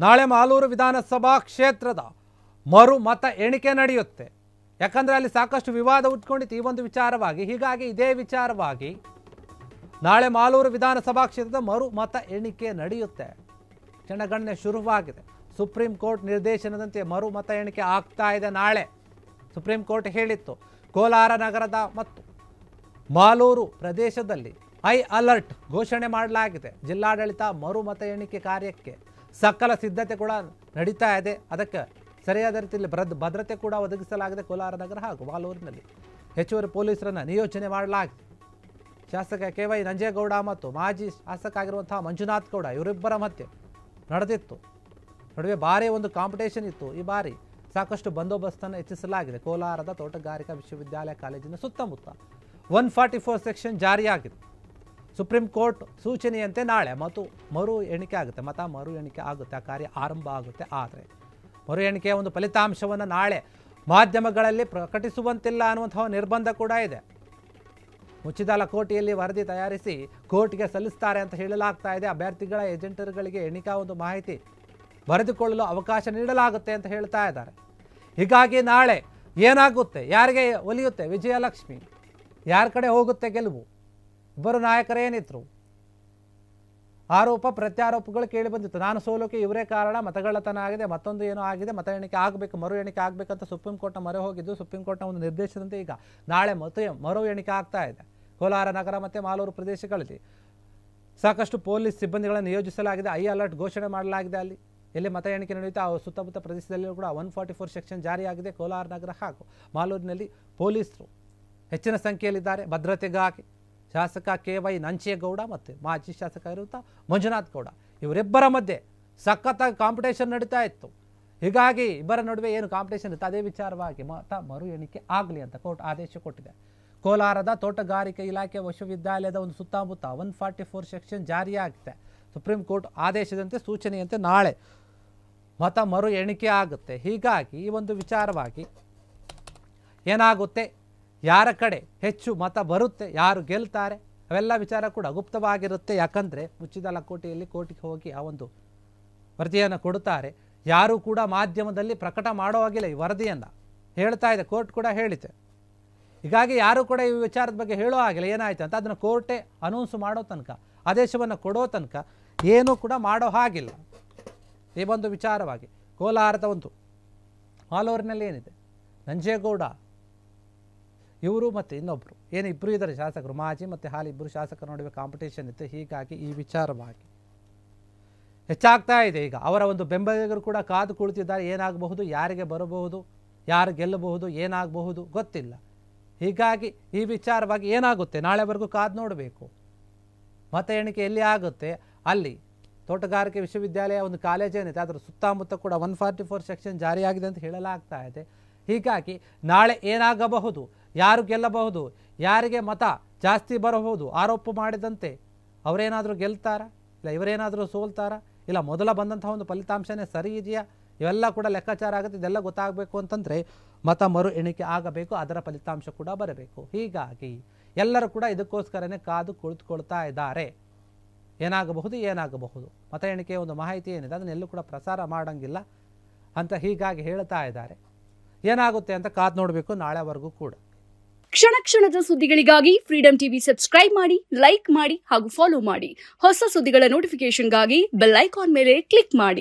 ನಾಳೆ ಮಾಲೂರು ವಿಧಾನಸಭಾ ಕ್ಷೇತ್ರದ ಮರು ಮತ ಎಣಿಕೆ ನಡೆಯುತ್ತೆ. ಯಾಕಂದರೆ ಅಲ್ಲಿ ಸಾಕಷ್ಟು ವಿವಾದ ಉಟ್ಕೊಂಡಿತ್ತು ಈ ಒಂದು ವಿಚಾರವಾಗಿ. ಹೀಗಾಗಿ ಇದೇ ವಿಚಾರವಾಗಿ ನಾಳೆ ಮಾಲೂರು ವಿಧಾನಸಭಾ ಕ್ಷೇತ್ರದ ಮರು ಮತ ಎಣಿಕೆ ನಡೆಯುತ್ತೆ. ಜನಗಣನೆ ಶುರುವಾಗಿದೆ. ಸುಪ್ರೀಂ ಕೋರ್ಟ್ ನಿರ್ದೇಶನದಂತೆ ಮರು ಮತ ಎಣಿಕೆ ಆಗ್ತಾ ಇದೆ. ನಾಳೆ ಸುಪ್ರೀಂ ಕೋರ್ಟ್ ಹೇಳಿತ್ತು, ಕೋಲಾರ ನಗರದ ಮತ್ತು ಮಾಲೂರು ಪ್ರದೇಶದಲ್ಲಿ ಹೈ ಅಲರ್ಟ್ ಘೋಷಣೆ ಮಾಡಲಾಗಿದೆ. ಜಿಲ್ಲಾಡಳಿತ ಮರು ಮತ ಎಣಿಕೆ ಕಾರ್ಯಕ್ಕೆ ಸಕಲ ಸಿದ್ಧತೆ ಕೂಡ ನಡೀತಾ ಇದೆ. ಅದಕ್ಕೆ ಸರಿಯಾದ ರೀತಿಯಲ್ಲಿ ಭದ್ರತೆ ಕೂಡ ಒದಗಿಸಲಾಗಿದೆ. ಕೋಲಾರ ನಗರ ಹಾಗೂ ಮಾಲೂರಿನಲ್ಲಿ ಹೆಚ್ಚುವರಿ ಪೊಲೀಸರನ್ನು ನಿಯೋಜನೆ ಮಾಡಲಾಗಿದೆ. ಶಾಸಕ KY ನಂಜೇಗೌಡ ಮತ್ತು ಮಾಜಿ ಶಾಸಕ ಆಗಿರುವಂತಹ ಮಂಜುನಾಥ್ ಗೌಡ ಇವರಿಬ್ಬರ ಮಧ್ಯೆ ನಡೆದಿತ್ತು. ನಡುವೆ ಭಾರಿ ಒಂದು ಕಾಂಪಿಟೇಷನ್ ಇತ್ತು. ಈ ಬಾರಿ ಸಾಕಷ್ಟು ಬಂದೋಬಸ್ತನ್ನು ಹೆಚ್ಚಿಸಲಾಗಿದೆ. ಕೋಲಾರದ ತೋಟಗಾರಿಕಾ ವಿಶ್ವವಿದ್ಯಾಲಯ ಕಾಲೇಜಿನ ಸುತ್ತಮುತ್ತ 144 ಸೆಕ್ಷನ್ ಜಾರಿಯಾಗಿದೆ. ಸುಪ್ರೀಂ ಕೋರ್ಟ್ ಸೂಚನೆಯಂತೆ ನಾಳೆ ಮರು ಎಣಿಕೆ ಆಗುತ್ತೆ. ಮತ ಮರು ಎಣಿಕೆ ಆಗುತ್ತೆ. ಆ ಕಾರ್ಯ ಆರಂಭ ಆಗುತ್ತೆ. ಆದರೆ ಮರು ಎಣಿಕೆಯ ಒಂದು ಫಲಿತಾಂಶವನ್ನು ನಾಳೆ ಮಾಧ್ಯಮಗಳಲ್ಲಿ ಪ್ರಕಟಿಸುವಂತಿಲ್ಲ ಅನ್ನುವಂತಹ ನಿರ್ಬಂಧ ಕೂಡ ಇದೆ. ಮುಚ್ಚಿದ ಲಕೋಟೆಯಲ್ಲಿ ವರದಿ ತಯಾರಿಸಿ ಕೋರ್ಟ್ಗೆ ಸಲ್ಲಿಸ್ತಾರೆ ಅಂತ ಹೇಳಲಾಗ್ತಾ ಇದೆ. ಅಭ್ಯರ್ಥಿಗಳ ಏಜೆಂಟರುಗಳಿಗೆ ಎಣಿಕಾ ಒಂದು ಮಾಹಿತಿ ಬರೆದುಕೊಳ್ಳಲು ಅವಕಾಶ ನೀಡಲಾಗುತ್ತೆ ಅಂತ ಹೇಳ್ತಾ ಇದ್ದಾರೆ. ಹೀಗಾಗಿ ನಾಳೆ ಏನಾಗುತ್ತೆ, ಯಾರಿಗೆ ಒಲಿಯುತ್ತೆ ವಿಜಯಲಕ್ಷ್ಮಿ, ಯಾರ ಕಡೆ ಹೋಗುತ್ತೆ ಗೆಲುವು? ಇಬ್ಬರು ನಾಯಕರೇನಿದ್ರು, ಆರೋಪ ಪ್ರತ್ಯಾರೋಪಗಳು ಕೇಳಿ ಬಂದಿತ್ತು. ನಾನು ಸೋಲೋಕೆ ಇವರೇ ಕಾರಣ, ಮತಗಳ್ಳತನ ಆಗಿದೆ, ಮತ್ತೊಂದು ಏನೋ ಆಗಿದೆ, ಮತ ಎಣಿಕೆ ಆಗಬೇಕು, ಮರು ಎಣಿಕೆ ಆಗಬೇಕಂತ ಸುಪ್ರೀಂ ಕೋರ್ಟ್ನ ಮೊರೆ ಹೋಗಿದ್ದು. ಸುಪ್ರೀಂ ಕೋರ್ಟ್ನ ಒಂದು ನಿರ್ದೇಶನದಂತೆ ಈಗ ನಾಳೆ ಮರು ಎಣಿಕೆ ಆಗ್ತಾ ಇದೆ. ಕೋಲಾರ ನಗರ ಮತ್ತು ಮಾಲೂರು ಪ್ರದೇಶಗಳಲ್ಲಿ ಸಾಕಷ್ಟು ಪೊಲೀಸ್ ಸಿಬ್ಬಂದಿಗಳನ್ನು ನಿಯೋಜಿಸಲಾಗಿದೆ. ಹೈ ಅಲರ್ಟ್ ಘೋಷಣೆ ಮಾಡಲಾಗಿದೆ. ಅಲ್ಲಿ ಎಲ್ಲಿ ಮತ ಎಣಿಕೆ ನಡೆಯುತ್ತೆ ಆ ಸುತ್ತಮುತ್ತ ಪ್ರದೇಶದಲ್ಲಿಯೂ ಕೂಡ 144 ಸೆಕ್ಷನ್ ಜಾರಿಯಾಗಿದೆ. ಕೋಲಾರ ನಗರ ಹಾಗೂ ಮಾಲೂರಿನಲ್ಲಿ ಪೊಲೀಸರು ಹೆಚ್ಚಿನ ಸಂಖ್ಯೆಯಲ್ಲಿದ್ದಾರೆ. ಭದ್ರತೆಗಾಗಿ ಶಾಸಕ KY ನಂಜೇಗೌಡ ಮತ್ತು ಮಾಜಿ ಶಾಸಕ ಇರುವಂಥ ಮಂಜುನಾಥ್ ಗೌಡ ಇವರಿಬ್ಬರ ಮಧ್ಯೆ ಸಖತ್ತಾಗಿ ಕಾಂಪಿಟೇಷನ್ ನಡೀತಾ ಇತ್ತು. ಹೀಗಾಗಿ ಇಬ್ಬರ ನಡುವೆ ಏನು ಕಾಂಪಿಟೇಷನ್ ಇತ್ತು ಅದೇ ವಿಚಾರವಾಗಿ ಮತ ಮರು ಎಣಿಕೆ ಆಗಲಿ ಅಂತ ಕೋರ್ಟ್ ಆದೇಶ ಕೊಟ್ಟಿದೆ. ಕೋಲಾರದ ತೋಟಗಾರಿಕೆ ಇಲಾಖೆ ವಿಶ್ವವಿದ್ಯಾಲಯದ ಒಂದು ಸುತ್ತಮುತ್ತ 144 ಸೆಕ್ಷನ್ ಜಾರಿಯಾಗಿದೆ. ಸುಪ್ರೀಂ ಕೋರ್ಟ್ ಆದೇಶದಂತೆ ಸೂಚನೆಯಂತೆ ನಾಳೆ ಮತ ಮರು ಎಣಿಕೆ ಆಗುತ್ತೆ. ಹೀಗಾಗಿ ಈ ಒಂದು ವಿಚಾರವಾಗಿ ಏನಾಗುತ್ತೆ, ಯಾರ ಕಡೆ ಹೆಚ್ಚು ಮತ ಬರುತ್ತೆ, ಯಾರು ಗೆಲ್ತಾರೆ, ಅವೆಲ್ಲ ವಿಚಾರ ಕೂಡ ಗುಪ್ತವಾಗಿರುತ್ತೆ. ಯಾಕಂದರೆ ಮುಚ್ಚಿದ ಲಕೋಟೆಯಲ್ಲಿ ಕೋರ್ಟಿಗೆ ಹೋಗಿ ಆ ಒಂದು ವರದಿಯನ್ನು ಕೊಡುತ್ತಾರೆ. ಯಾರೂ ಕೂಡ ಮಾಧ್ಯಮದಲ್ಲಿ ಪ್ರಕಟ ಮಾಡೋ ಹಾಗಿಲ್ಲ. ಈ ವರದಿಯನ್ನು ಹೇಳ್ತಾ ಇದೆ, ಕೋರ್ಟ್ ಕೂಡ ಹೇಳಿದೆ. ಹೀಗಾಗಿ ಯಾರೂ ಕೂಡ ಈ ವಿಚಾರದ ಬಗ್ಗೆ ಹೇಳೋ ಹಾಗಿಲ್ಲ ಏನಾಯ್ತು ಅಂತ. ಅದನ್ನು ಕೋರ್ಟೇ ಅನೌನ್ಸ್ ಮಾಡೋ ತನಕ, ಆದೇಶವನ್ನು ಕೊಡೋ ತನಕ ಏನೂ ಕೂಡ ಮಾಡೋ ಹಾಗಿಲ್ಲ. ಈ ಒಂದು ವಿಚಾರವಾಗಿ ಕೋಲಾರದ ಒಂದು ಮಾಲೂರಿನಲ್ಲಿ ಏನಿದೆ, ನಂಜೇಗೌಡ ಇವರು ಮತ್ತು ಇನ್ನೊಬ್ಬರು ಇಬ್ಬರು ಇದ್ದಾರೆ ಶಾಸಕರು, ಮಾಜಿ ಮತ್ತು ಹಾಲಿ ಇಬ್ಬರು ಶಾಸಕರ ನಡುವೆ ಕಾಂಪಿಟೇಷನ್ ಇತ್ತು. ಹೀಗಾಗಿ ಈ ವಿಚಾರವಾಗಿ ಹೆಚ್ಚಾಗ್ತಾ ಇದೆ. ಈಗ ಅವರ ಒಂದು ಬೆಂಬಲಿಗರು ಕೂಡ ಕಾದು ಕುಳಿತಿದ್ದಾರೆ. ಏನಾಗಬಹುದು, ಯಾರಿಗೆ ಬರಬಹುದು, ಯಾರು ಗೆಲ್ಲಬಹುದು, ಏನಾಗಬಹುದು ಗೊತ್ತಿಲ್ಲ. ಹೀಗಾಗಿ ಈ ವಿಚಾರವಾಗಿ ಏನಾಗುತ್ತೆ ನಾಳೆವರೆಗೂ ಕಾದು ನೋಡಬೇಕು. ಮತ ಎಣಿಕೆ ಎಲ್ಲಿ ಆಗುತ್ತೆ ಅಲ್ಲಿ ತೋಟಗಾರಿಕೆ ವಿಶ್ವವಿದ್ಯಾಲಯ ಒಂದು ಕಾಲೇಜ್ ಏನಿದೆ ಅದರ ಸುತ್ತಮುತ್ತ ಕೂಡ 144 ಸೆಕ್ಷನ್ ಜಾರಿಯಾಗಿದೆ ಅಂತ ಹೇಳಲಾಗ್ತಾ ಇದೆ. ಹೀಗಾಗಿ ನಾಳೆ ಏನಾಗಬಹುದು, ಯಾರು ಗೆಲ್ಲಬಹುದು, ಯಾರಿಗೆ ಮತ ಜಾಸ್ತಿ ಬರಬಹುದು, ಆರೋಪ ಮಾಡಿದಂತೆ ಅವರೇನಾದರೂ ಗೆಲ್ತಾರಾ, ಇಲ್ಲ ಇವರೇನಾದರೂ ಸೋಲ್ತಾರಾ, ಇಲ್ಲ ಮೊದಲ ಬಂದಂತಹ ಒಂದು ಫಲಿತಾಂಶನೇ ಸರಿ ಇದೆಯಾ, ಇವೆಲ್ಲ ಕೂಡ ಲೆಕ್ಕಾಚಾರ ಆಗುತ್ತೆ. ಇದೆಲ್ಲ ಗೊತ್ತಾಗಬೇಕು ಅಂತಂದರೆ ಮತ ಮರು ಎಣಿಕೆ ಆಗಬೇಕು, ಅದರ ಫಲಿತಾಂಶ ಕೂಡ ಬರಬೇಕು. ಹೀಗಾಗಿ ಎಲ್ಲರೂ ಕೂಡ ಇದಕ್ಕೋಸ್ಕರನೇ ಕಾದು ಕುಳಿತುಕೊಳ್ತಾ ಇದ್ದಾರೆ. ಏನಾಗಬಹುದು ಮತ ಎಣಿಕೆಯ ಒಂದು ಮಾಹಿತಿ ಏನಿದೆ ಅದನ್ನೆಲ್ಲೂ ಕೂಡ ಪ್ರಸಾರ ಮಾಡೋಂಗಿಲ್ಲ ಅಂತ ಹೀಗಾಗಿ ಹೇಳ್ತಾ ಇದ್ದಾರೆ. ಏನಾಗುತ್ತೆ ಅಂತ ಕಾದು ನೋಡಬೇಕು ನಾಳೆವರೆಗೂ ಕೂಡ. ಕ್ಷಣ ಕ್ಷಣದ ಸುದ್ದಿಗಳಿಗಾಗಿ ಫ್ರೀಡಂ ಟಿವಿ ಸಬ್ಸ್ಕ್ರೈಬ್ ಮಾಡಿ, ಲೈಕ್ ಮಾಡಿ ಹಾಗೂ ಫಾಲೋ ಮಾಡಿ. ಹೊಸ ಸುದ್ದಿಗಳ ನೋಟಿಫಿಕೇಶನ್ಗಾಗಿ ಬೆಲ್ ಐಕಾನ್ ಮೇಲೆ ಕ್ಲಿಕ್ ಮಾಡಿ.